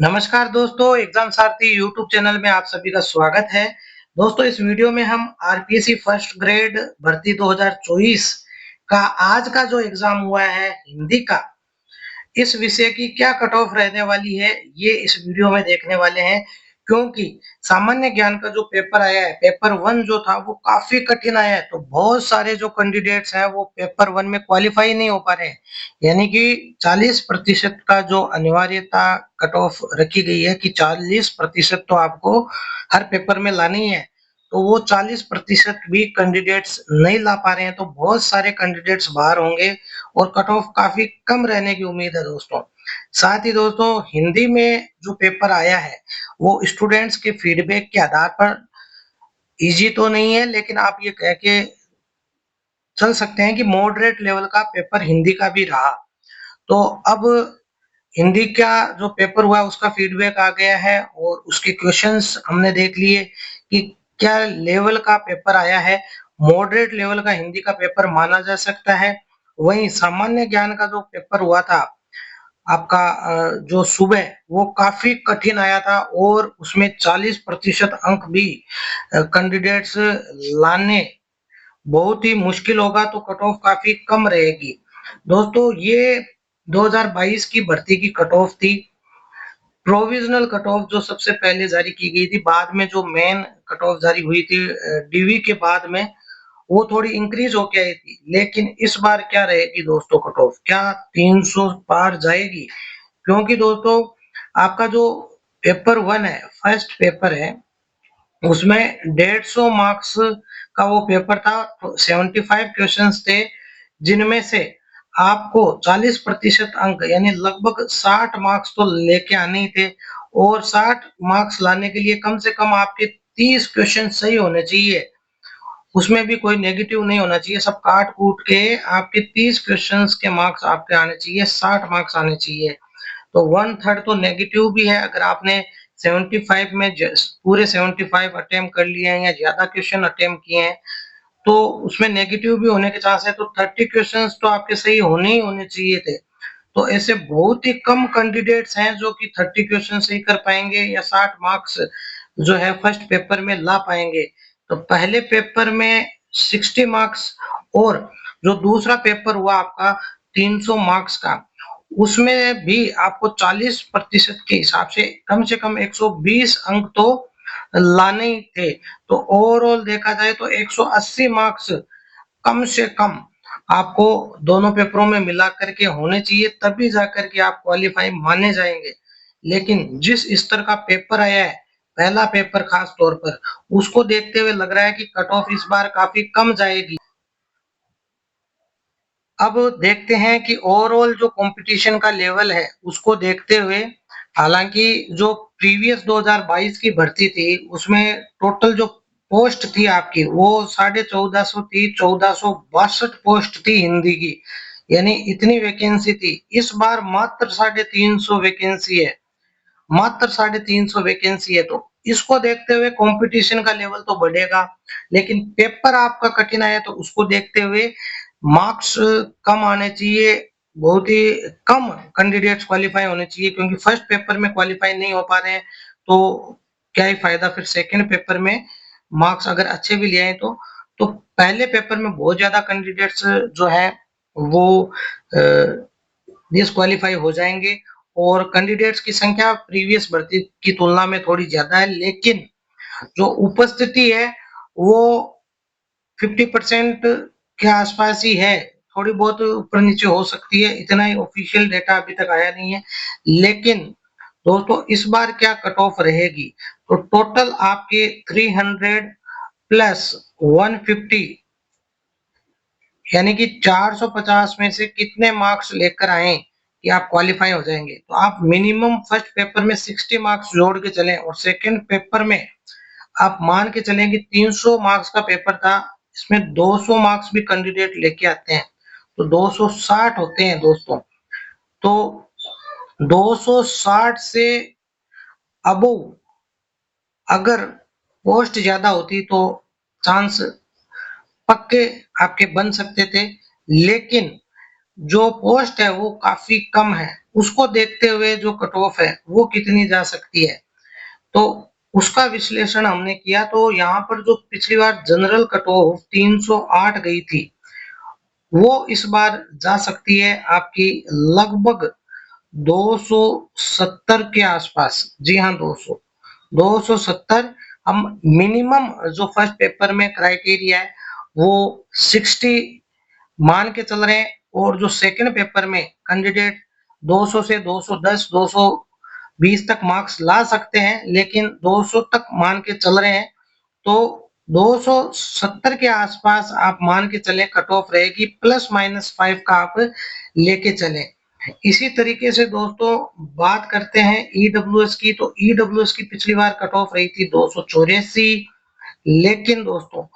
नमस्कार दोस्तों, एग्जाम सारथी YouTube channel में आप सभी का स्वागत है। दोस्तों, इस वीडियो में हम आरपीएससी फर्स्ट ग्रेड भर्ती 2024 का आज का जो एग्जाम हुआ है हिंदी का, इस विषय की क्या कट ऑफ रहने वाली है, ये इस वीडियो में देखने वाले हैं। क्योंकि सामान्य ज्ञान का जो पेपर आया है, पेपर 1 जो था वो काफी कठिन आया है, तो बहुत सारे जो कैंडिडेट्स हैं वो पेपर 1 में क्वालिफाई नहीं हो पा रहे हैं। यानी कि 40% का जो अनिवार्यता कट ऑफ रखी गई है कि 40% तो आपको हर पेपर में लानी है, तो वो 40% भी कैंडिडेट्स नहीं ला पा रहे हैं, तो बहुत सारे कैंडिडेट्स बाहर होंगे और कट ऑफ काफी कम रहने की उम्मीद है दोस्तों। साथ ही दोस्तों, हिंदी में जो पेपर आया है वो स्टूडेंट्स के फीडबैक के आधार पर इजी तो नहीं है, लेकिन आप ये कह के चल सकते हैं कि मॉडरेट लेवल का पेपर हिंदी का भी रहा। तो अब हिंदी का जो पेपर हुआ उसका फीडबैक आ गया है और उसके क्वेश्चंस हमने देख लिए कि क्या लेवल का पेपर आया है। मॉडरेट लेवल का हिंदी का पेपर माना जा सकता है। वहीं सामान्य ज्ञान का जो पेपर हुआ था आपका, जो सुबह, वो काफी कठिन आया था और उसमें 40% अंक भी कैंडिडेट्स लाने बहुत ही मुश्किल होगा, तो कट ऑफ काफी कम रहेगी। दोस्तों, ये 2022 की भर्ती की कट ऑफ थी। प्रोविजनल कट ऑफ जो सबसे पहले जारी की गई थी, बाद में जो मेन कट ऑफ जारी हुई थी डीवी के बाद में, वो थोड़ी इंक्रीज होके आई थी। लेकिन इस बार क्या रहेगी दोस्तों कट ऑफ, क्या 300 पार जाएगी? क्योंकि दोस्तों, आपका जो पेपर 1 है, फर्स्ट पेपर है, उसमें 150 मार्क्स का वो पेपर था। 75 क्वेश्चंस थे, जिनमें से आपको 40% अंक यानी लगभग 60 मार्क्स तो लेके आने ही थे। और 60 मार्क्स लाने के लिए कम से कम आपके 30 क्वेश्चन सही होने चाहिए, उसमें भी कोई नेगेटिव नहीं होना चाहिए। सब काट कूट के आपके 30 क्वेश्चंस के मार्क्स आपके आने चाहिए, 60 मार्क्स आने चाहिए। तो 1/3 तो नेगेटिव भी है। अगर आपने 75 में पूरे 75 अटेम्प्ट कर लिए हैं या ज्यादा क्वेश्चन अटेम्प्ट किए हैं, तो उसमें नेगेटिव भी होने के चांस है। तो 30 क्वेश्चंस तो आपके सही होने ही होने चाहिए थे। तो ऐसे बहुत ही कम कैंडिडेट्स हैं जो कि 30 क्वेश्चन सही कर पाएंगे या 60 मार्क्स जो है फर्स्ट पेपर में ला पाएंगे। तो पहले पेपर में 60 मार्क्स, और जो दूसरा पेपर हुआ आपका 300 मार्क्स का, उसमें भी आपको 40% के हिसाब से कम 120 अंक तो लाने ही थे। तो ओवरऑल देखा जाए तो 180 मार्क्स कम से कम आपको दोनों पेपरों में मिला करके होने चाहिए, तभी जाकर के आप क्वालिफाई माने जाएंगे। लेकिन जिस स्तर का पेपर आया है, पहला पेपर खास तौर पर, उसको देखते हुए लग रहा है कि कट ऑफ इस बार काफी कम जाएगी। अब देखते हैं कि ओवरऑल जो कंपटीशन का लेवल है उसको देखते हुए, हालांकि जो प्रीवियस 2022 की भर्ती थी उसमें टोटल जो पोस्ट थी आपकी वो 1450 थी, 1462 पोस्ट थी हिंदी की, यानी इतनी वैकेंसी थी। इस बार मात्र 350 वैकेंसी है, मात्र 350 वैकेंसी है। तो इसको देखते हुए कंपटीशन का लेवल तो बढ़ेगा, लेकिन पेपर आपका कठिन आया तो उसको देखते हुए मार्क्स कम आने चाहिए। बहुत ही कम कैंडिडेट्स क्वालिफाई होने चाहिए, क्योंकि फर्स्ट पेपर में क्वालिफाई नहीं हो पा रहे हैं तो क्या ही फायदा फिर सेकंड पेपर में मार्क्स अगर अच्छे भी ले आए तो पहले पेपर में बहुत ज्यादा कैंडिडेट्स जो है वो डिसक्वालीफाई हो जाएंगे। और कैंडिडेट्स की संख्या प्रीवियस भर्ती की तुलना में थोड़ी ज्यादा है, लेकिन जो उपस्थिति है वो 50% के आसपास ही है। थोड़ी बहुत ऊपर नीचे हो सकती है, इतना ही ऑफिशियल डेटा अभी तक आया नहीं है। लेकिन दोस्तों, इस बार क्या कट ऑफ रहेगी, तो टोटल आपके 300 प्लस 150, यानी कि 450 में से कितने मार्क्स लेकर आए कि आप क्वालिफाई हो जाएंगे। तो आप मिनिमम फर्स्ट पेपर में 60 मार्क्स जोड़ के चलें, और सेकंड पेपर में आप मान के चलें कि 300 मार्क्स का पेपर था, इसमें 200 मार्क्स भी कैंडिडेट लेके आते हैं, तो 260 होते हैं दोस्तों। तो 260 से अबो अगर पोस्ट ज्यादा होती तो चांस पक्के आपके बन सकते थे। लेकिन जो पोस्ट है वो काफी कम है, उसको देखते हुए जो कट ऑफ है वो कितनी जा सकती है, तो उसका विश्लेषण हमने किया। तो यहाँ पर जो पिछली बार जनरल कट ऑफ 308 गई थी, वो इस बार जा सकती है आपकी लगभग 270 के आसपास। जी हाँ दोस्तों, 270। हम मिनिमम जो फर्स्ट पेपर में क्राइटेरिया है वो 60 मान के चल रहे हैं, और जो सेकंड पेपर में कैंडिडेट 200 से 210 220 तक मार्क्स ला सकते हैं, लेकिन 200 तक मान के चल रहे हैं। तो 270 के आसपास आप मान के चले कट ऑफ रहेगी, ±5 का आप लेके चले। इसी तरीके से दोस्तों बात करते हैं ईडब्ल्यूएस की, तो ईडब्ल्यूएस की पिछली बार कट ऑफ रही थी 284, लेकिन दोस्तों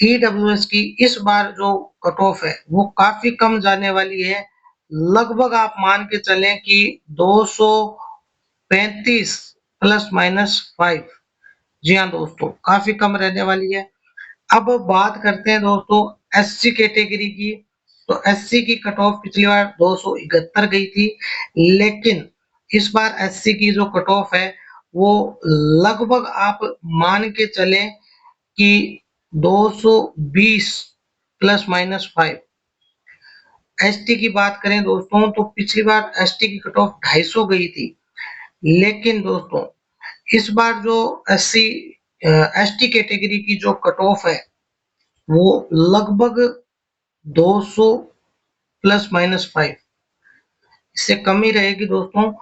ईडब्ल्यूएस की इस बार जो कट ऑफ है वो काफी कम जाने वाली है। लगभग आप मान के चलें कि 235 ±5। जी हाँ दोस्तों, काफी कम रहने वाली है। अब बात करते हैं दोस्तों एससी कैटेगरी की, तो एससी की कट ऑफ पिछली बार 271 गई थी, लेकिन इस बार एससी की जो कट ऑफ है वो लगभग आप मान के चलें कि 220 ±5। एसटी की बात करें दोस्तों, तो पिछली बार एसटी की कट ऑफ 250 गई थी, लेकिन दोस्तों इस बार जो एससी एसटी कैटेगरी की जो कट ऑफ है वो लगभग 200 ±5, इससे कम ही रहेगी दोस्तों।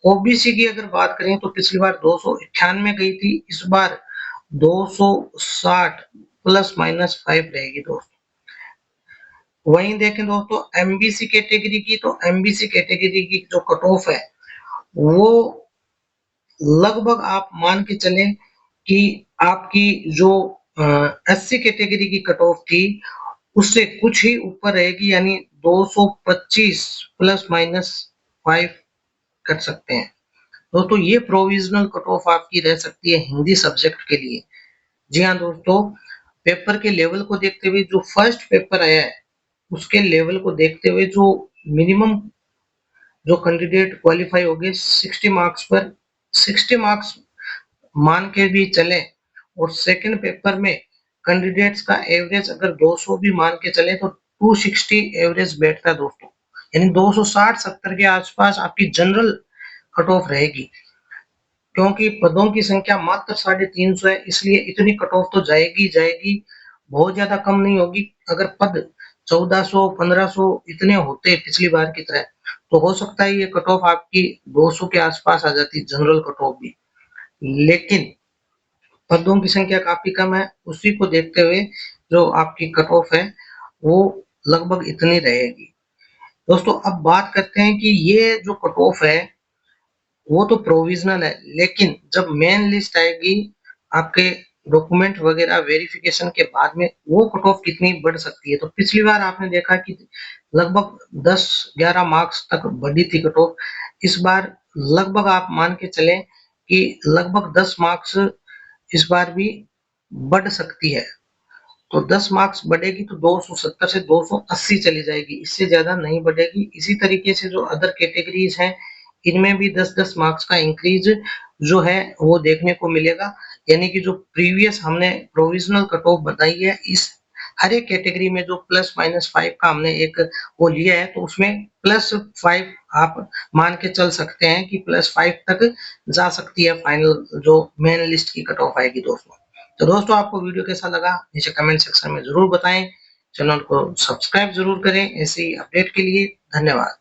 ओबीसी की अगर बात करें तो पिछली बार 298 गई थी, इस बार 260 ±5 रहेगी दोस्तों। वहीं देखें दोस्तों एमबीसी कैटेगरी की, तो एमबीसी कैटेगरी की जो कट ऑफ है वो लगभग आप मान के चलें कि आपकी जो एससी कैटेगरी की कट ऑफ थी उससे कुछ ही ऊपर रहेगी, यानी 225 ±5 कर सकते हैं दोस्तों। ये प्रोविजनल कट ऑफ आपकी रह सकती है हिंदी सब्जेक्ट के लिए। जी हाँ दोस्तों, पेपर के लेवल को देखते हुए जो फर्स्ट पेपर आया है उसके लेवल को देखते हुए जो मिनिमम जो कैंडिडेट क्वालिफाई हो गए 60 मार्क्स पर, 60 मार्क्स मान के भी चले, और सेकंड पेपर में कैंडिडेट्स का एवरेज अगर 200 भी मान के चले तो 260 एवरेज बैठता है दोस्तों, यानी 260-70 के आसपास आपकी जनरल कट ऑफ रहेगी। क्योंकि पदों की संख्या मात्र 350 है, इसलिए इतनी कट ऑफ तो जाएगी जाएगी, बहुत ज्यादा कम नहीं होगी। अगर पद 1400 1500 इतने होते पिछली बार की तरह, तो हो सकता है ये कट ऑफ आपकी 200 के आसपास आ जाती जनरल कट ऑफ भी, लेकिन पदों की संख्या काफी कम है, उसी को देखते हुए जो आपकी कट ऑफ है वो लगभग इतनी रहेगी। दोस्तों अब बात करते हैं कि ये जो कट ऑफ है वो तो प्रोविजनल है, लेकिन जब मेन लिस्ट आएगी आपके डॉक्यूमेंट वगैरह वेरिफिकेशन के बाद में वो कट ऑफ कितनी बढ़ सकती है। तो पिछली बार आपने देखा कि लगभग 10-11 मार्क्स तक बढ़ी थी कट ऑफ, इस बार लगभग आप मान के चलें कि लगभग 10 मार्क्स इस बार भी बढ़ सकती है। तो 10 मार्क्स बढ़ेगी तो 270 से 280 चली जाएगी, इससे ज्यादा नहीं बढ़ेगी। इसी तरीके से जो अदर कैटेगरीज हैं इनमें भी 10-10 मार्क्स का इंक्रीज जो है वो देखने को मिलेगा, यानी कि जो प्रीवियस हमने प्रोविजनल कट ऑफ बताई है, इस हर एक कैटेगरी में जो ±5 का हमने एक वो लिया है, तो उसमें +5 आप मान के चल सकते हैं कि +5 तक जा सकती है फाइनल जो मेन लिस्ट की कट ऑफ आएगी दोस्तों। तो दोस्तों आपको वीडियो कैसा लगा नीचे कमेंट सेक्शन में जरूर बताएं, चैनल को सब्सक्राइब जरूर करें ऐसी अपडेट के लिए। धन्यवाद।